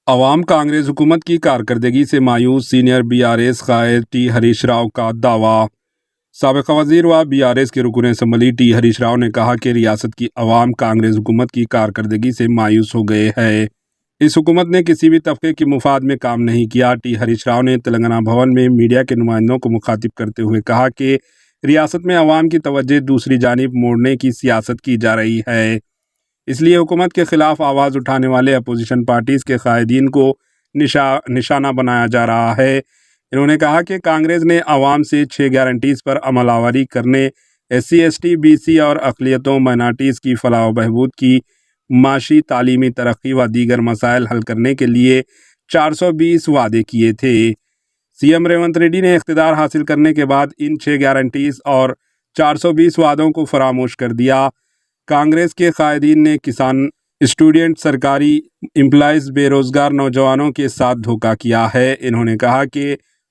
अवाम कांग्रेस हुकूमत की कारकर्दगी से मायूस, सीनियर बीआरएस कायद टी हरीश राव का दावा। साबिक़ वज़ीर व बीआरएस के रुकन असम्बली टी हरीश राव ने कहा कि रियासत की अवाम कांग्रेस हुकूमत की कारकर्दगी से मायूस हो गए हैं। इस हुकूमत ने किसी भी तबके के मुफाद में काम नहीं किया। टी हरीश राव ने तेलंगाना भवन में मीडिया के नुमाइंदों को मुखातिब करते हुए कहा कि रियासत में अवाम की तवज्जो दूसरी जानिब मोड़ने की सियासत की जा रही है, इसलिए हुकूमत के खिलाफ आवाज़ उठाने वाले अपोजिशन पार्टीज़ के कायदीन को निशाना बनाया जा रहा है। इन्होंने कहा कि कांग्रेस ने अवाम से 6 गारंटीज़ पर अमलावरी करने, SC ST BC और अक़लियतों माइनॉरिटीज़ की फलाह व बहबूद की, माशी तालीमी तरक्की व दीगर मसाइल हल करने के लिए 420 वादे किए थे। CM रेवंत रेड्डी ने इख्तिदार हासिल करने के बाद इन 6 गारंटीज़ और 420 वादों को फरामोश कर दिया। कांग्रेस के कायदीन ने किसान, स्टूडेंट, सरकारी एम्प्लॉइज़, बेरोज़गार नौजवानों के साथ धोखा किया है। इन्होंने कहा कि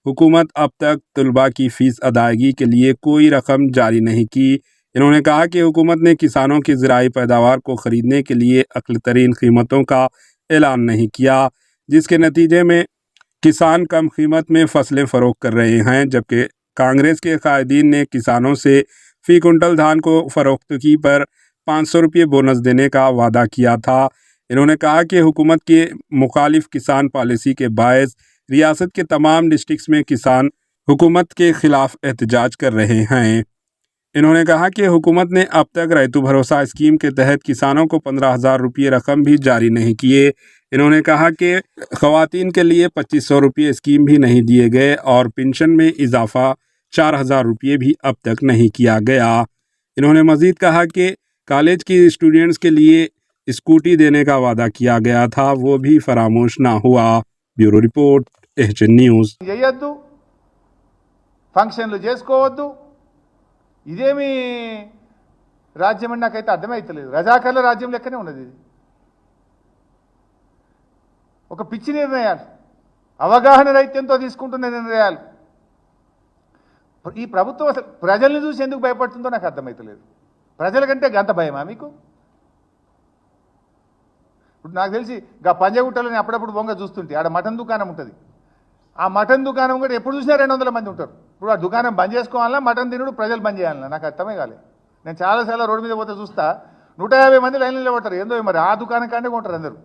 हुकूमत अब तक तलबा की फ़ीस अदायगी के लिए कोई रकम जारी नहीं की। इन्होंने कहा कि हुकूमत ने किसानों की ज़राई पैदावार को ख़रीदने के लिए अक़ल तरीन क़ीमतों का ऐलान नहीं किया, जिसके नतीजे में किसान कम कीमत में फसलें फ़रोख्त कर रहे हैं, जबकि कांग्रेस के कायदीन ने किसानों से फ़ी कुंटल धान को फ़रोख्तगी पर 500 रुपये बोनस देने का वादा किया था। इन्होंने कहा कि हुकूमत के मुखालिफ किसान पॉलिसी के बायस रियासत के तमाम डिस्ट्रिक्ट्स में किसान हुकूमत के ख़िलाफ़ एहतजाज कर रहे हैं। इन्होंने कहा कि हुकूमत ने अब तक रैतु भरोसा स्कीम के तहत किसानों को 15,000 रुपये रकम भी जारी नहीं किए। इन्होंने कहा कि ख़वातीन के लिए 2,500 रुपये स्कीम भी नहीं दिए गए और पेंशन में इजाफ़ा 4,000 रुपये भी अब तक नहीं किया गया। इन्होंने मज़ीद कहा कि कॉलेज की स्टूडेंट्स के लिए स्कूटी देने का वादा किया गया था, वो भी फरामोश ना हुआ। Bureau report, HN news. చేయొద్దు, ఫంక్షన్లు చేసుకోవద్దు, ఇదేమి రాజ్యం అని నాకైతే అర్థమైతలేదు. రజాకర్ల రాజ్యం లెక్కనే ఉన్నది ఇది. ఒక పిచ్చి నిర్ణయాలు, అవగాహన రహిత్యంతో తీసుకుంటున్న నిర్ణయాలు. ఈ ప్రభుత్వం అసలు ప్రజల్ని చూసి ఎందుకు భయపడుతుందో నాకు అర్థమైతలేదు. ప్రజల కంటే గంత భయమా మీకు? ఇప్పుడు నాకు తెలిసి గా పంజగుట్టలని అప్పుడప్పుడు బొంగ చూస్తుంటే ఆడ మటన్ దుకాణం ఉంటుంది. ఆ మటన్ దుకాణం కూడా ఎప్పుడు చూసినా 200 మంది ఉంటారు. ఇప్పుడు ఆ దుకాణం బంద్ చేసుకోవాలన్నా, మటన్ తినుడు ప్రజలు బంద్ చేయాలన్నా నాకు అర్థమే కాలేదు. నేను చాలాసార్లు రోడ్డు మీద పోతే చూస్తా 150 మంది లైన్లో నిలబడతారు. ఏందో మరి ఆ దుకాణం కాడే కొంటారు అందరూ.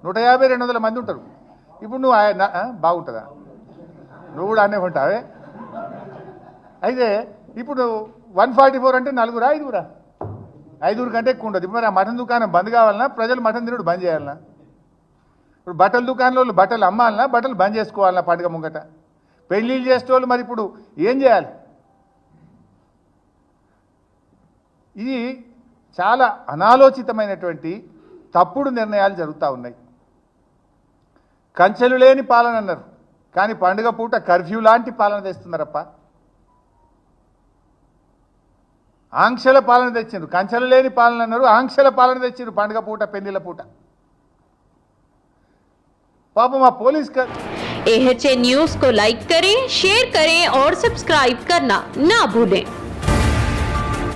150-200 మంది ఉంటారు. ఇప్పుడు నువ్వు బాగుంటుందా? నువ్వు కూడా అనే కొంటావే. అయితే ఇప్పుడు 144 అంటే 4 5 5 కంటే ఎక్కువ ఉండదు. ఇప్పుడు మరి ఆ మటన్ దుకాణం బంద్ కావాలన్నా, ప్రజలు మటన్ తినుడు బంద్ చేయాలన్నా? ఇప్పుడు బట్టల దుకాణంలో బట్టలు అమ్మాలన్నా, బట్టలు బంద్ చేసుకోవాలన్నా పండుగ ముంగట? పెళ్ళిళ్ళు చేసేటోళ్ళు మరి ఇప్పుడు ఏం చేయాలి? ఇది చాలా అనాలోచితమైనటువంటి తప్పుడు నిర్ణయాలు జరుగుతూ ఉన్నాయి. కంచెలు లేని పాలన అన్నారు, కానీ పండుగ పూట కర్ఫ్యూ లాంటి పాలన తెస్తున్నారప్ప. ఆంక్షల పాలన తెచ్చిండ్రు. కంచెలు లేని పాలన అన్నారు, ఆంక్షల పాలన తెచ్చిండ్రు పండుగ పూట, పెళ్లిళ్ళ పూట. पापा माँ पुलिस कर। AHN न्यूज़ को लाइक करें, शेयर करें और सब्सक्राइब करना ना भूलें।